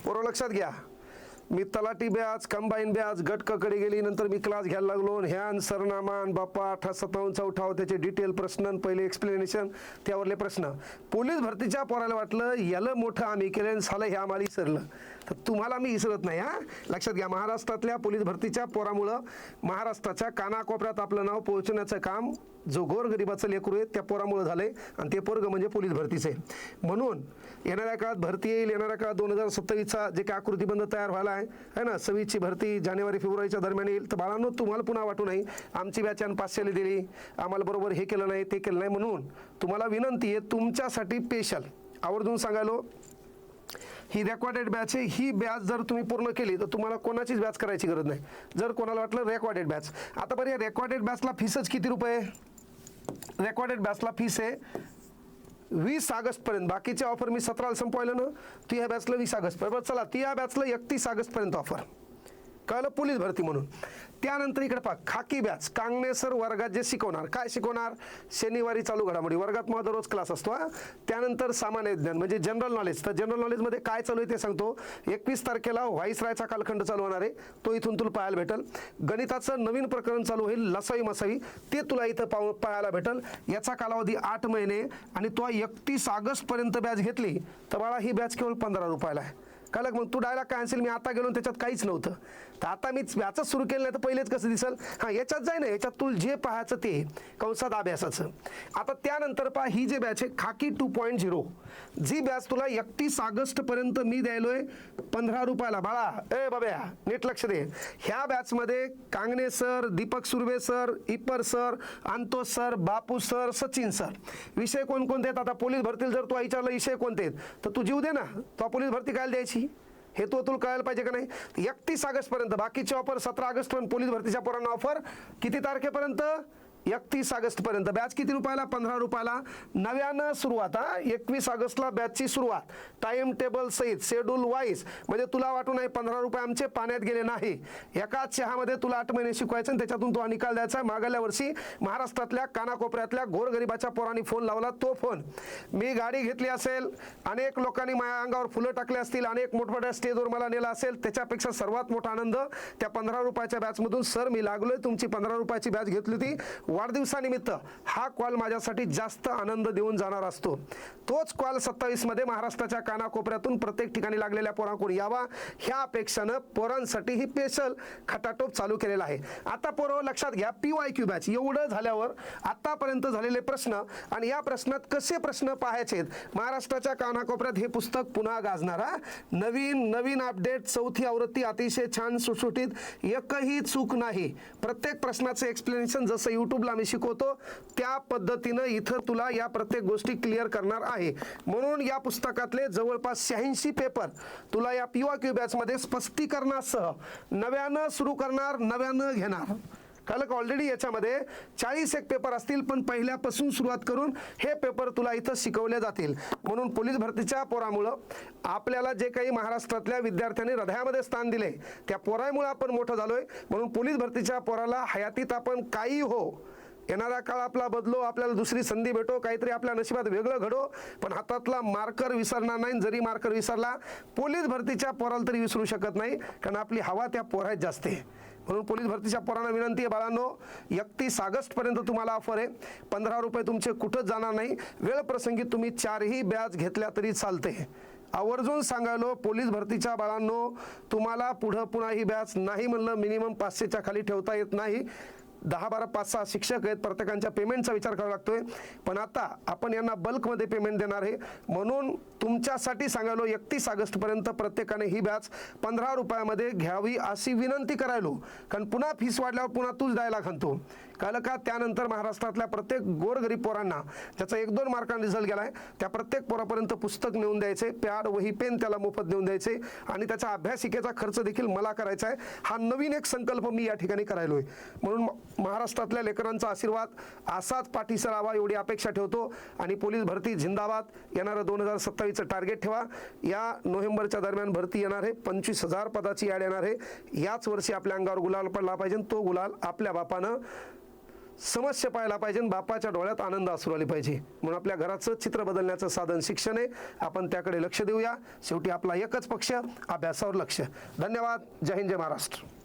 पोरं लक्षात घ्या, मी तलाठी बॅच, कंबाईन बॅच, गटकाकडे गेली, नंतर मी क्लास घ्यायला लागलो, ह्यान सरनामान बाप्पा 58 उठाव, त्याचे डिटेल प्रश्न, पहिले एक्सप्लेनेशन, त्यावरले प्रश्न. पोलीस भरतीच्या पोराला वाटलं याला मोठं आम्ही केलं, सालं हे आम्हाला विसरलं. तर तुम्हाला मी विसरत नाही हा, लक्षात घ्या. महाराष्ट्रातल्या पोलीस भरतीच्या पोरामुळं महाराष्ट्राच्या कानाकोपऱ्यात आपलं नाव पोहोचवण्याचं काम जो गोरगरिबाचं लेकरू आहे त्या पोरामुळे झालंय, आणि ते पोरग म्हणजे पोलीस भरतीचं आहे. म्हणून येणाऱ्या काळात भरती येईल. येणाऱ्या काळात 2027चा जे काही आकृतीबंध तयार व्हायला आहे ना, 26ची भरती जानेवारी फेब्रुवारीच्या दरम्यान येईल. तर बाळांनो, तुम्हाला पुन्हा वाटू नाही आमची बॅचन 500 दिली, आम्हाला बरोबर हे केलं नाही ते केलं नाही. म्हणून तुम्हाला विनंती आहे, तुमच्यासाठी स्पेशल आवर्जून सांगायलो, ही रेकॉर्डेड बॅच आहे. ही बॅच जर तुम्ही पूर्ण केली तर तुम्हाला कोणाचीच बॅच करायची गरज नाही. जर कोणाला वाटलं रेकॉर्डेड बॅच, आता बरं, या रेकॉर्डेड बॅचला फीसच किती रुपये? रेकॉर्डेड बॅचला फीस आहे 20 ऑगस्टपर्यंत. बाकीचे ऑफर मी 17ला संपवायला ना, ती ह्या बॅचला 20 ऑगस्ट बरोबर. चला, ती या बॅचला 31 ऑगस्टपर्यंत ऑफर, कळलं, पोलीस भरती म्हणून. त्यानंतर इकडे पहा, खाकी बॅच. कांगणे सर वर्गात जे शिकवणार, काय शिकवणार? शनिवारी चालू घडामोडी. वर्गात माझा दररोज क्लास असतो हा. त्यानंतर सामान्य विज्ञान म्हणजे जनरल नॉलेज. तर जनरल नॉलेजमध्ये काय चालू आहे ते सांगतो. 21 तारखेला व्हाईसरायचा कालखंड चालू होणार आहे, तो इथून तुला पाहायला भेटेल. गणिताचं नवीन प्रकरण चालू होईल, लसावी मसावी, ते तुला इथं पाहायला भेटेल. याचा कालावधी 8 महिने, आणि तो 31 ऑगस्टपर्यंत बॅच घेतली तर बाळा ही बॅच केवळ 15 रुपयाला आहे. कळलं? मग तू डायरेक्ट कॅन्सल, मी आता गेलो त्याच्यात काहीच नव्हतं, तर आता मी बॅचच सुरू केलं नाही तर पहिलेच कसं दिसेल. हां, याच्यात जाय ना, याच्यात तुला जे पाहायचं ते कंसात अभ्यासाचं. आता त्यानंतर पहा, ही जी बॅच आहे खाकी 2.0, जी बॅच तुला 31 ऑगस्टपर्यंत मी द्यायलोय 15 रुपयाला. बाळा ए बाब्या, नीट लक्ष दे. ह्या बॅचमध्ये कांगणे सर, दीपक सुर्वे सर, इपर सर, अंतोष sir, Bapu sir, Sachin sir. विषय कोणकोणते आहेत? आता पोलीस भरतील जर तू विचारलं विषय कोणते आहेत तर तू जीव दे ना, तो पोलीस भरती काय द्यायची हे तो तुला कळायला पाहिजे का नाही. 31 ऑगस्टपर्यंत, बाकीचे ऑफर 17 ऑगस्टपर्यंत. पोलीस भरतीच्या पोरांना ऑफर किती तारखेपर्यंत? 31 ऑगस्टपर्यंत. बॅच किती रुपयाला? 15 रुपयाला. नव्यानं सुरुवात हा, 21 ऑगस्टला बॅचची सुरुवात, टाइम टेबल सहित, शेड्यूल वाईज. म्हणजे तुला वाटू नाही 15 रुपये आमचे पाण्यात गेले नाही. एकाच चहामध्ये तुला 8 महिने शिकवायचं आणि त्याच्यातून तो निकाल द्यायचा. मागल्या वर्षी महाराष्ट्रातल्या कानाकोपऱ्यातल्या गोरगरिबाच्या पोरांनी फोन लावला, तो फोन मी गाडी घेतली असेल, अनेक लोकांनी माझ्या अंगावर फुलं टाकले असतील, अनेक मोठमोठ्या स्टेजवर मला नेलं असेल, त्याच्यापेक्षा सर्वात मोठा आनंद त्या 15 रुपयाच्या बॅचमधून, सर मी लागलोय, तुमची 15 रुपयाची बॅच घेतली होती वाढदिवसानिमित्त. हा कॉल माझ्यासाठी जास्त आनंद देऊन जाणार असतो. तोच कॉल 27 मध्ये महाराष्ट्राच्या कानाकोपऱ्यातून प्रत्येक ठिकाणी लागलेल्या पोरांकडून यावा, ह्या अपेक्षानं पोरांसाठी ही स्पेशल खटाटोप चालू केलेला आहे. आता पोरं लक्षात घ्या, PYQ बॅच. एवढं झाल्यावर आतापर्यंत झालेले प्रश्न आणि या प्रश्नात कसे प्रश्न पाहायचे, महाराष्ट्राच्या कानाकोपऱ्यात हे पुस्तक पुन्हा गाजणार. नवीन अपडेट, 4थी आवृत्ती, अतिशय छान सुटसुटीत, एकही चूक नाही. प्रत्येक प्रश्नाचं एक्सप्लेनेशन जसं YouTube मी शिकवतो त्या पद्धतीनं इथं तुला या प्रत्येक गोष्टी क्लिअर करणार आहे. म्हणून या पुस्तकातले जवळपास 86 पेपर तुला या PYQ बॅच मध्ये स्पष्टीकरणासह नव्यानं सुरू करणार, नव्यानं घेणार. कळलं का? ऑलरेडी याच्यामध्ये 40 एक पेपर असतील, पण पहिल्यापासून सुरुवात करून हे पेपर तुला इथं शिकवले जातील. म्हणून पोलीस भरतीच्या पोरामुळं आपल्याला जे काही महाराष्ट्रातल्या विद्यार्थ्यांनी हृदयामध्ये स्थान दिले, त्या पोरामुळे आपण मोठं झालोय. म्हणून पोलीस भरतीच्या पोराला हयातीत आपण काही हो, येणारा काळ आपला बदलो, आपल्याला दुसरी संधी भेटो, काहीतरी आपल्या नशिबात वेगळं घडो, पण हातातला मार्कर विसरणार नाही. जरी मार्कर विसरला, पोलीस भरतीच्या पोराला तरी विसरू शकत नाही, कारण आपली हवा त्या पोरात जास्त आहे. म्हणून पोलीस भरतीच्या पोरांना विनंती आहे, बाळांनो 31 ऑगस्टपर्यंत तुम्हाला ऑफर आहे. 15 रुपये तुमचे कुठंच जाणार नाही. वेळ प्रसंगी तुम्ही 4ही बॅच घेतल्या तरी चालते. आवर्जून सांगायलो, पोलीस भरतीच्या बाळांनो, तुम्हाला पुढं पुन्हा ही बॅच नाही म्हणलं मिनिमम 500च्या खाली ठेवता येत नाही. 10-12 5-6 शिक्षक आहेत, प्रत्येकांच्या पेमेंटचा विचार करावा लागतोय. पण आता आपण यांना बल्कमध्ये पेमेंट देणार आहे. म्हणून तुमच्यासाठी सांगायलो, 31 ऑगस्टपर्यंत प्रत्येकाने ही बॅच 15 रुपयामध्ये घ्यावी अशी विनंती करायलो. कारण पुन्हा फीस वाढल्यावर पुन्हा तूच द्यायला खांतो. कळलं का? त्यानंतर महाराष्ट्रातल्या प्रत्येक गोरगरीब पोरांना ज्याचा 1-2 मार्कांनी रिझल्ट गेलाय, त्या प्रत्येक पोरापर्यंत पुस्तक नेऊन द्यायचे, पॅड वही पेन त्याला मोफत नेऊन द्यायचे, आणि त्याचा अभ्यासिकेचा खर्च देखील मला करायचा आहे. हा नवीन एक संकल्प मी या ठिकाणी करायलोय. म्हणून महाराष्ट्रातल्या लेकरांचा आशीर्वाद असाच पाठीशी राहावा एवढी अपेक्षा ठेवतो. आणि पोलीस भरती जिंदाबाद. येणारं 2027चं टार्गेट ठेवा. या नोव्हेंबरच्या दरम्यान भरती येणार आहे, 25,000 पदाची ॲड येणार आहे. याच वर्षी आपल्या अंगावर गुलाल पडला पाहिजे. तो गुलाल आपल्या बापानं समस्या पाहायला पाहिजे आणि बापाच्या डोळ्यात आनंद असू आली पाहिजे. म्हणून आपल्या घराचं चित्र बदलण्याचं साधन शिक्षण आहे. आपण त्याकडे लक्ष देऊया. शेवटी आपला एकच पक्ष, अभ्यासावर लक्ष. धन्यवाद. जय हिंद, जय महाराष्ट्र.